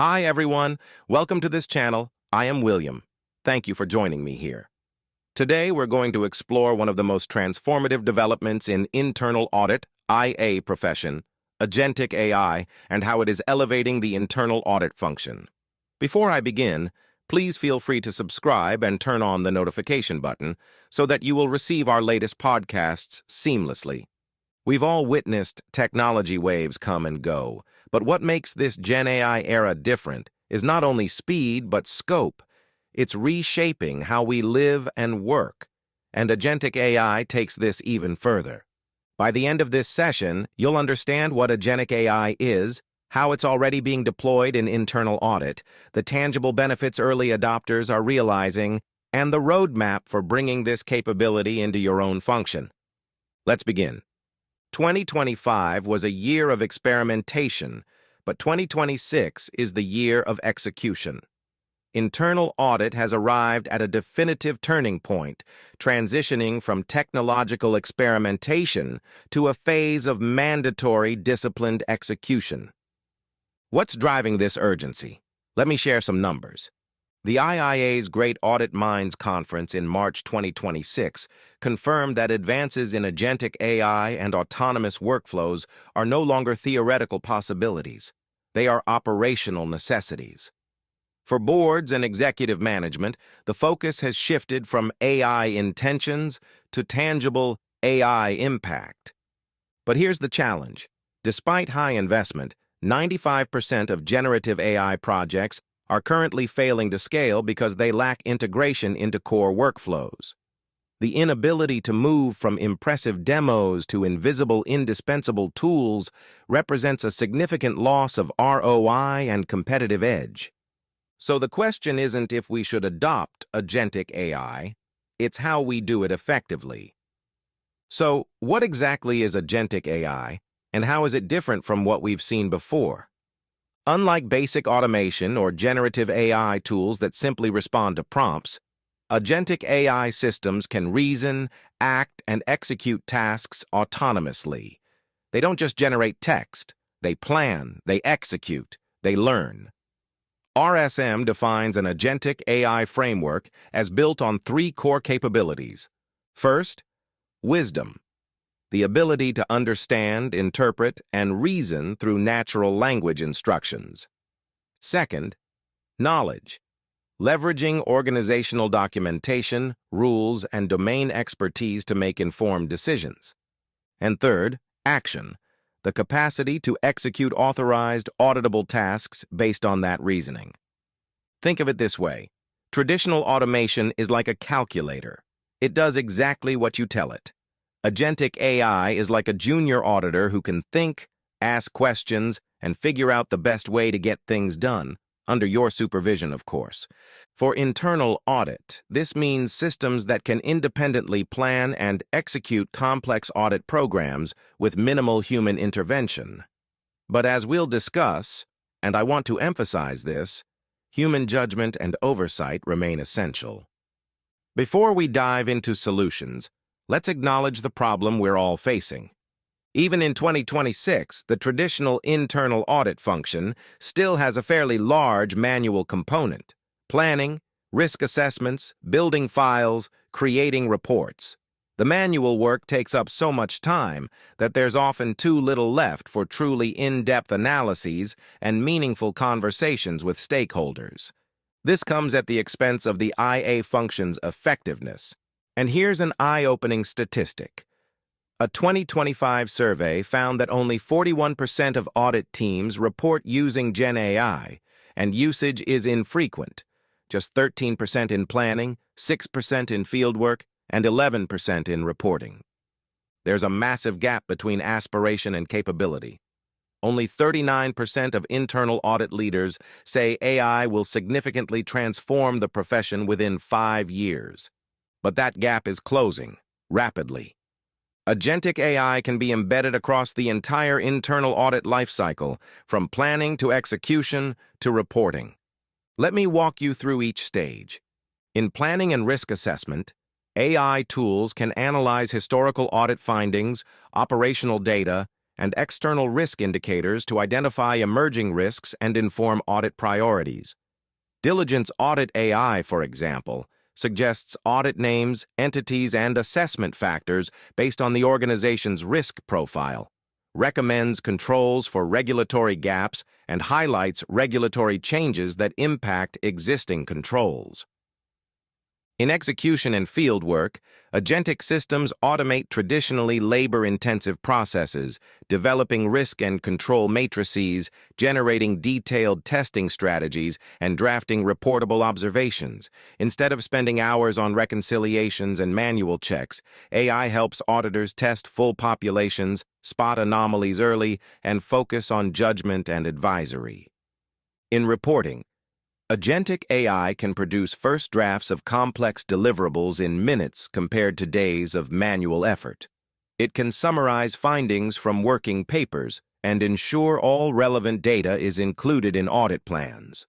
Hi everyone, welcome to this channel. I am William. Thank you for joining me here. Today we're going to explore one of the most transformative developments in internal audit, IA profession, Agentic AI, and how it is elevating the internal audit function. Before I begin, please feel free to subscribe and turn on the notification button so that you will receive our latest podcasts seamlessly. We've all witnessed technology waves come and go, but what makes this Gen AI era different is not only speed, but scope. It's reshaping how we live and work, and Agentic AI takes this even further. By the end of this session, you'll understand what Agentic AI is, how it's already being deployed in internal audit, the tangible benefits early adopters are realizing, and the roadmap for bringing this capability into your own function. Let's begin. 2025 was a year of experimentation, but 2026 is the year of execution. Internal audit has arrived at a definitive turning point, transitioning from technological experimentation to a phase of mandatory disciplined execution. What's driving this urgency? Let me share some numbers. The IIA's Great Audit Minds Conference in March 2026 confirmed that advances in agentic AI and autonomous workflows are no longer theoretical possibilities. They are operational necessities. For boards and executive management, the focus has shifted from AI intentions to tangible AI impact. But here's the challenge. Despite high investment, 95% of generative AI projects are currently failing to scale because they lack integration into core workflows. The inability to move from impressive demos to invisible, indispensable tools represents a significant loss of ROI and competitive edge. So the question isn't if we should adopt agentic AI, it's how we do it effectively. So, what exactly is agentic AI, and how is it different from what we've seen before? Unlike basic automation or generative AI tools that simply respond to prompts, agentic AI systems can reason, act, and execute tasks autonomously. They don't just generate text. They plan, they execute, they learn. RSM defines an agentic AI framework as built on three core capabilities. First, wisdom. The ability to understand, interpret, and reason through natural language instructions. Second, knowledge. Leveraging organizational documentation, rules, and domain expertise to make informed decisions. And third, action. The capacity to execute authorized, auditable tasks based on that reasoning. Think of it this way. Traditional automation is like a calculator. It does exactly what you tell it. Agentic AI is like a junior auditor who can think, ask questions, and figure out the best way to get things done, under your supervision, of course. For internal audit, this means systems that can independently plan and execute complex audit programs with minimal human intervention. But as we'll discuss, and I want to emphasize this, human judgment and oversight remain essential. Before we dive into solutions, let's acknowledge the problem we're all facing. Even in 2026, the traditional internal audit function still has a fairly large manual component: planning, risk assessments, building files, creating reports. The manual work takes up so much time that there's often too little left for truly in-depth analyses and meaningful conversations with stakeholders. This comes at the expense of the IA function's effectiveness. And here's an eye-opening statistic. A 2025 survey found that only 41% of audit teams report using Gen AI, and usage is infrequent. Just 13% in planning, 6% in fieldwork, and 11% in reporting. There's a massive gap between aspiration and capability. Only 39% of internal audit leaders say AI will significantly transform the profession within 5 years. But that gap is closing, rapidly. Agentic AI can be embedded across the entire internal audit lifecycle, from planning to execution to reporting. Let me walk you through each stage. In planning and risk assessment, AI tools can analyze historical audit findings, operational data, and external risk indicators to identify emerging risks and inform audit priorities. Diligence Audit AI, for example, suggests audit names, entities, and assessment factors based on the organization's risk profile, recommends controls for regulatory gaps, and highlights regulatory changes that impact existing controls. In execution and fieldwork, agentic systems automate traditionally labor-intensive processes, developing risk and control matrices, generating detailed testing strategies, and drafting reportable observations. Instead of spending hours on reconciliations and manual checks, AI helps auditors test full populations, spot anomalies early, and focus on judgment and advisory. In reporting, Agentic AI can produce first drafts of complex deliverables in minutes compared to days of manual effort. It can summarize findings from working papers and ensure all relevant data is included in audit plans.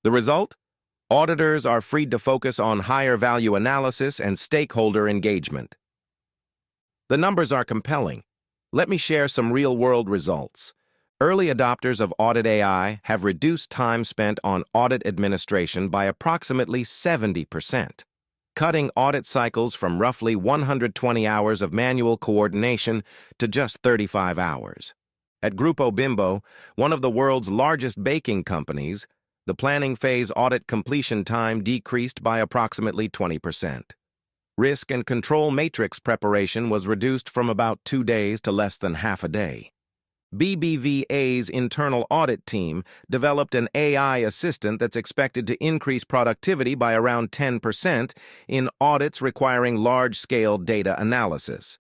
The result? Auditors are freed to focus on higher-value analysis and stakeholder engagement. The numbers are compelling. Let me share some real-world results. Early adopters of Audit AI have reduced time spent on audit administration by approximately 70%, cutting audit cycles from roughly 120 hours of manual coordination to just 35 hours. At Grupo Bimbo, one of the world's largest baking companies, the planning phase audit completion time decreased by approximately 20%. Risk and control matrix preparation was reduced from about 2 days to less than half a day. BBVA's internal audit team developed an AI assistant that's expected to increase productivity by around 10% in audits requiring large-scale data analysis.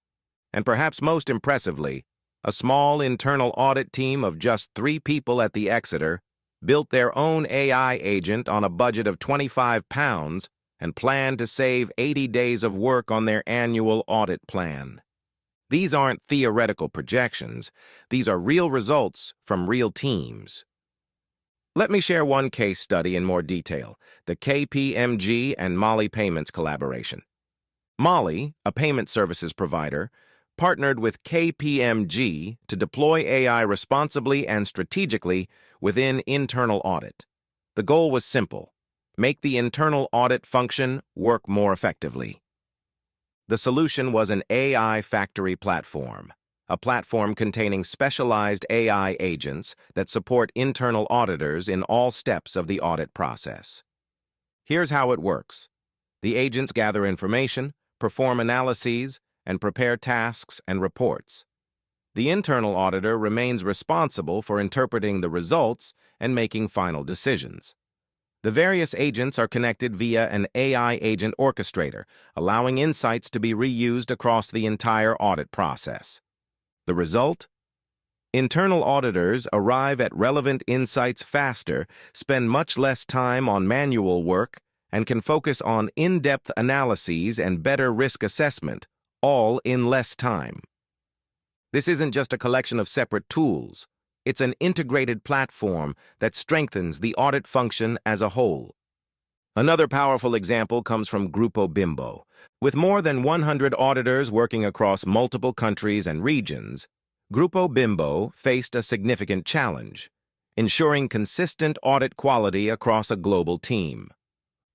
And perhaps most impressively, a small internal audit team of just 3 people at the Exeter built their own AI agent on a budget of £25 and planned to save 80 days of work on their annual audit plan. These aren't theoretical projections. These are real results from real teams. Let me share one case study in more detail, the KPMG and Molly Payments collaboration. Molly, a payment services provider, partnered with KPMG to deploy AI responsibly and strategically within internal audit. The goal was simple: make the internal audit function work more effectively. The solution was an AI factory platform, a platform containing specialized AI agents that support internal auditors in all steps of the audit process. Here's how it works. The agents gather information, perform analyses, and prepare tasks and reports. The internal auditor remains responsible for interpreting the results and making final decisions. The various agents are connected via an AI agent orchestrator, allowing insights to be reused across the entire audit process. The result? Internal auditors arrive at relevant insights faster, spend much less time on manual work, and can focus on in-depth analyses and better risk assessment, all in less time. This isn't just a collection of separate tools. It's an integrated platform that strengthens the audit function as a whole. Another powerful example comes from Grupo Bimbo. With more than 100 auditors working across multiple countries and regions, Grupo Bimbo faced a significant challenge: ensuring consistent audit quality across a global team.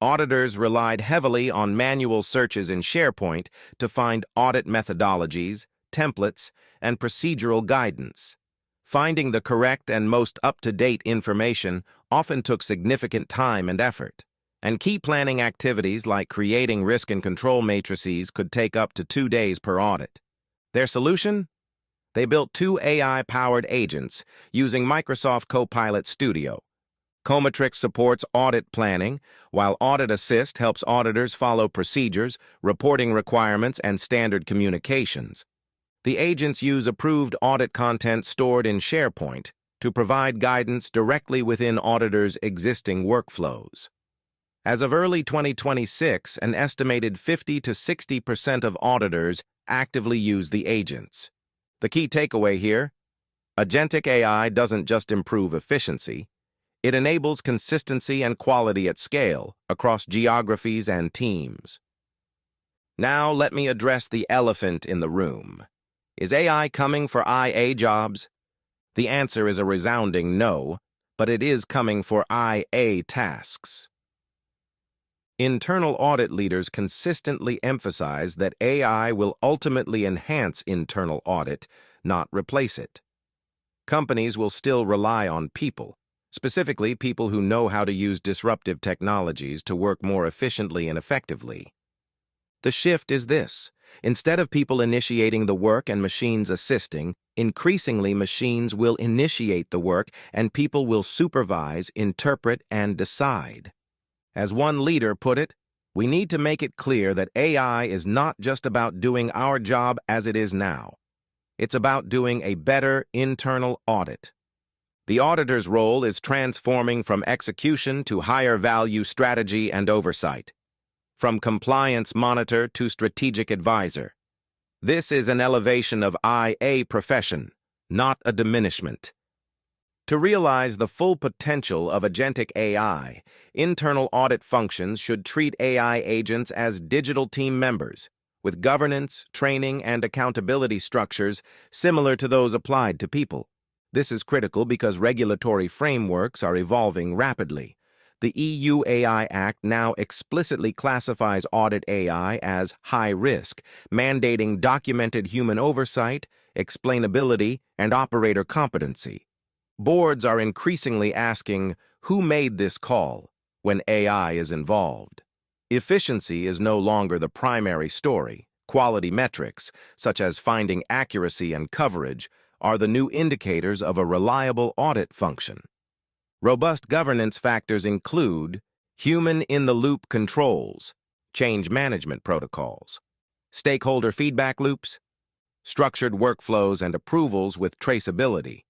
Auditors relied heavily on manual searches in SharePoint to find audit methodologies, templates, and procedural guidance. Finding the correct and most up-to-date information often took significant time and effort, and key planning activities like creating risk and control matrices could take up to 2 days per audit. Their solution? They built 2 AI-powered agents using Microsoft Copilot Studio. Comatrix supports audit planning, while Audit Assist helps auditors follow procedures, reporting requirements, and standard communications. The agents use approved audit content stored in SharePoint to provide guidance directly within auditors' existing workflows. As of early 2026, an estimated 50 to 60% of auditors actively use the agents. The key takeaway here: Agentic AI doesn't just improve efficiency, it enables consistency and quality at scale across geographies and teams. Now let me address the elephant in the room: Is AI coming for IA jobs? The answer is a resounding no, but it is coming for IA tasks. Internal audit leaders consistently emphasize that AI will ultimately enhance internal audit, not replace it. Companies will still rely on people, specifically people who know how to use disruptive technologies to work more efficiently and effectively. The shift is this. Instead of people initiating the work and machines assisting, increasingly machines will initiate the work and people will supervise, interpret, and decide. As one leader put it, we need to make it clear that AI is not just about doing our job as it is now. It's about doing a better internal audit. The auditor's role is transforming from execution to higher value strategy and oversight, from compliance monitor to strategic advisor. This is an elevation of IA profession, not a diminishment. To realize the full potential of agentic AI, internal audit functions should treat AI agents as digital team members, with governance, training, and accountability structures similar to those applied to people. This is critical because regulatory frameworks are evolving rapidly. The EU AI Act now explicitly classifies audit AI as high risk, mandating documented human oversight, explainability, and operator competency. Boards are increasingly asking, who made this call when AI is involved? Efficiency is no longer the primary story. Quality metrics, such as finding accuracy and coverage, are the new indicators of a reliable audit function. Robust governance factors include human-in-the-loop controls, change management protocols, stakeholder feedback loops, structured workflows and approvals with traceability.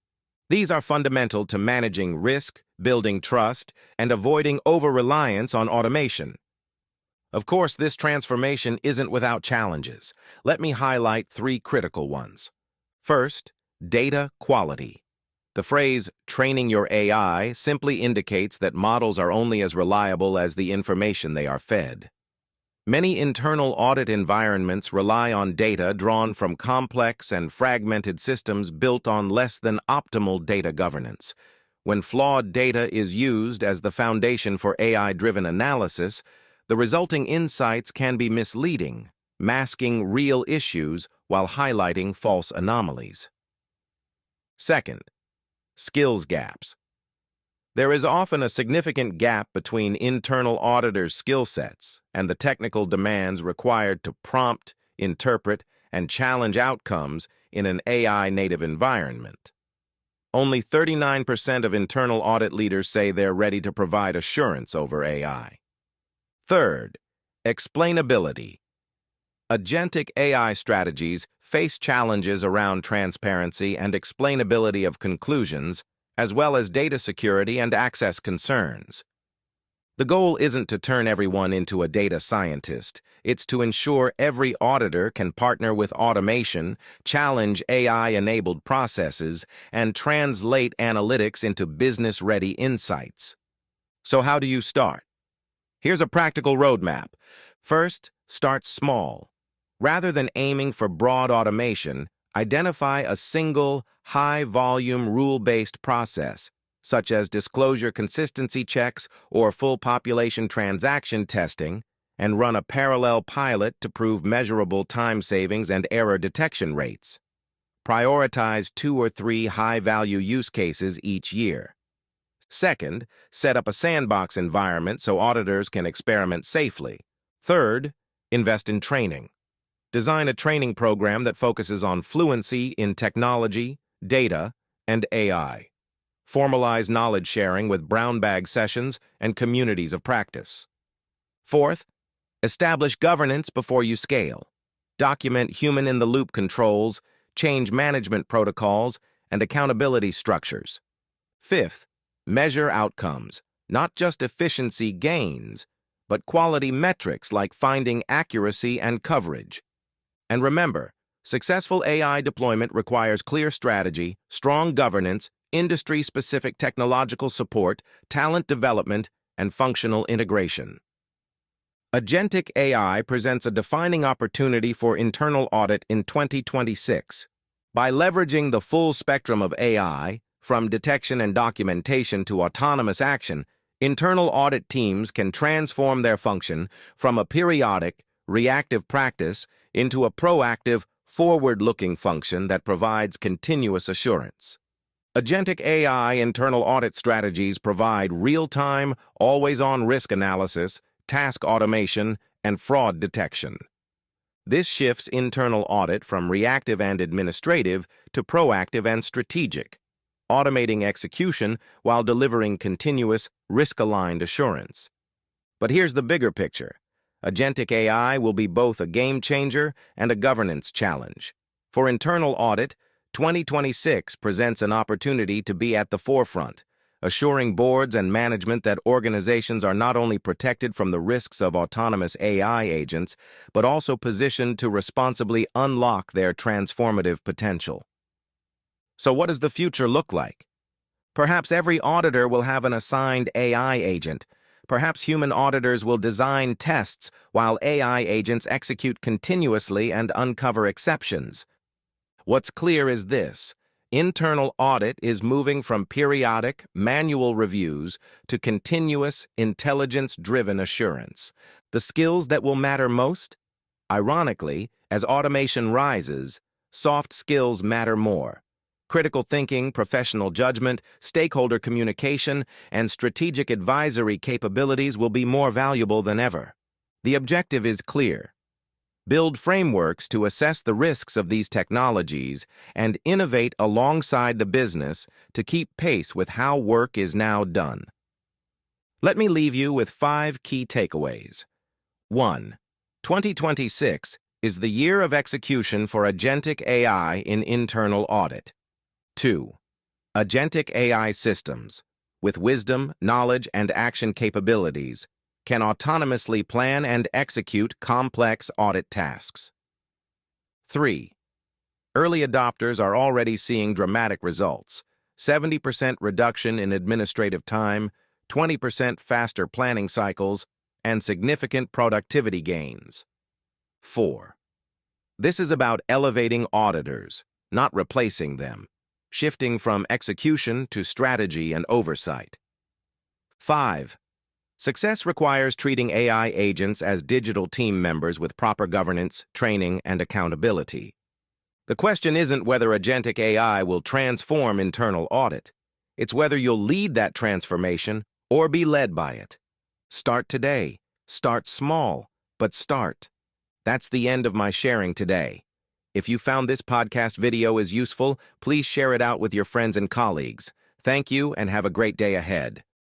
These are fundamental to managing risk, building trust, and avoiding over-reliance on automation. Of course, this transformation isn't without challenges. Let me highlight 3 critical ones. First, data quality. The phrase, training your AI, simply indicates that models are only as reliable as the information they are fed. Many internal audit environments rely on data drawn from complex and fragmented systems built on less than optimal data governance. When flawed data is used as the foundation for AI-driven analysis, the resulting insights can be misleading, masking real issues while highlighting false anomalies. Second, skills gaps. There is often a significant gap between internal auditors' skill sets and the technical demands required to prompt, interpret, and challenge outcomes in an AI-native environment. Only 39% of internal audit leaders say they're ready to provide assurance over AI. Third, explainability. Agentic AI strategies face challenges around transparency and explainability of conclusions, as well as data security and access concerns. The goal isn't to turn everyone into a data scientist. It's to ensure every auditor can partner with automation, challenge AI-enabled processes, and translate analytics into business-ready insights. So how do you start? Here's a practical roadmap. First, start small. Rather than aiming for broad automation, identify a single, high-volume, rule-based process, such as disclosure consistency checks or full population transaction testing, and run a parallel pilot to prove measurable time savings and error detection rates. Prioritize 2 or 3 high-value use cases each year. Second, set up a sandbox environment so auditors can experiment safely. Third, invest in training. Design a training program that focuses on fluency in technology, data, and AI. Formalize knowledge sharing with brown bag sessions and communities of practice. Fourth, establish governance before you scale. Document human-in-the-loop controls, change management protocols, and accountability structures. Fifth, measure outcomes, not just efficiency gains, but quality metrics like finding accuracy and coverage. And remember, successful AI deployment requires clear strategy, strong governance, industry-specific technological support, talent development, and functional integration. Agentic AI presents a defining opportunity for internal audit in 2026. By leveraging the full spectrum of AI, from detection and documentation to autonomous action, internal audit teams can transform their function from a periodic, reactive practice into a proactive, forward-looking function that provides continuous assurance. Agentic AI internal audit strategies provide real-time, always-on risk analysis, task automation, and fraud detection. This shifts internal audit from reactive and administrative to proactive and strategic, automating execution while delivering continuous, risk-aligned assurance. But here's the bigger picture. Agentic AI will be both a game changer and a governance challenge. For internal audit, 2026 presents an opportunity to be at the forefront, assuring boards and management that organizations are not only protected from the risks of autonomous AI agents, but also positioned to responsibly unlock their transformative potential. So what does the future look like? Perhaps every auditor will have an assigned AI agent. Perhaps human auditors will design tests while AI agents execute continuously and uncover exceptions. What's clear is this: internal audit is moving from periodic, manual reviews to continuous, intelligence-driven assurance. The skills that will matter most? Ironically, as automation rises, soft skills matter more. Critical thinking, professional judgment, stakeholder communication, and strategic advisory capabilities will be more valuable than ever. The objective is clear: build frameworks to assess the risks of these technologies and innovate alongside the business to keep pace with how work is now done. Let me leave you with 5 key takeaways. 1. 2026 is the year of execution for Agentic AI in internal audit. 2. Agentic AI systems, with wisdom, knowledge, and action capabilities, can autonomously plan and execute complex audit tasks. 3. Early adopters are already seeing dramatic results: 70% reduction in administrative time, 20% faster planning cycles, and significant productivity gains. 4. This is about elevating auditors, not replacing them, shifting from execution to strategy and oversight. 5. Success requires treating AI agents as digital team members with proper governance, training, and accountability. The question isn't whether Agentic AI will transform internal audit. It's whether you'll lead that transformation or be led by it. Start today. Start small, but start. That's the end of my sharing today. If you found this podcast video is useful, please share it out with your friends and colleagues. Thank you and have a great day ahead.